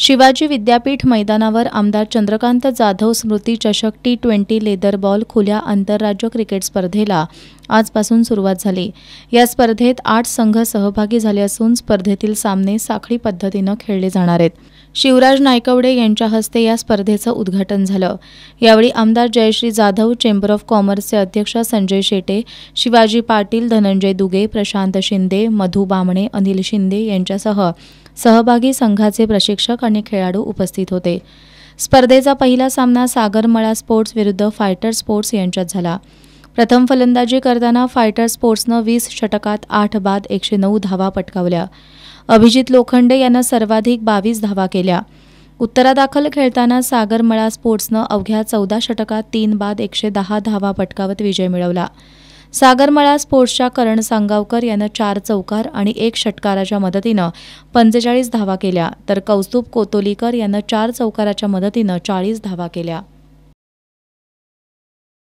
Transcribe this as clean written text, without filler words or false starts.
शिवाजी विद्यापीठ मैदानावर आमदार चंद्रकांत जाधव स्मृती चषक T20 लेदर बॉल खुल्या आंतरराज्य क्रिकेट स्पर्धेला आजपासून सुरुवात झाली। या स्पर्धेत 8 संघ सहभागी झाले असून स्पर्धेतील सामने साखळी पद्धतीनं खेळले जाणार आहेत। शिवराज नायकवडे यांच्या हस्ते या स्पर्धेचं उद्घाटन झालं। यावेळी आमदार जयश्री जाधव, चेंबर ऑफ कॉमर्सचे अध्यक्ष संजय शेटे, शिवाजी पाटील, धनंजय दुगे, प्रशांत शिंदे, मधु बामणे, अनिल शिंदे यांच्यासह सहभागी संघाचे प्रशिक्षक आणि खेळाडू उपस्थित होते। स्पर्धेचा पहिला सामना सागरमळा स्पोर्ट्स विरुद्ध फायटर स्पोर्ट्स यांच्यात झाला। प्रथम फलंदाजी करताना फायटर स्पोर्ट्सनं 20 षटकात 8 बाद 109 धावा पटकावल्या। अभिजित लोखंडे यानं सर्वाधिक 22 धावा केल्या। उत्तरादाखल खेळताना सागरमळा स्पोर्ट्सनं अवघ्या 14 षटकात 3 बाद 110 धावा पटकावत विजय मिळवला। सागरमळा स्पोर्ट्सच्या करण सांगावकर यानं 4 चौकार आणि 1 षटकाराच्या मदतीनं 45 धावा केल्या, तर कौस्तुभ कोतोलीकर यानं 4 चौकाराच्या मदतीनं 40 धावा केल्या।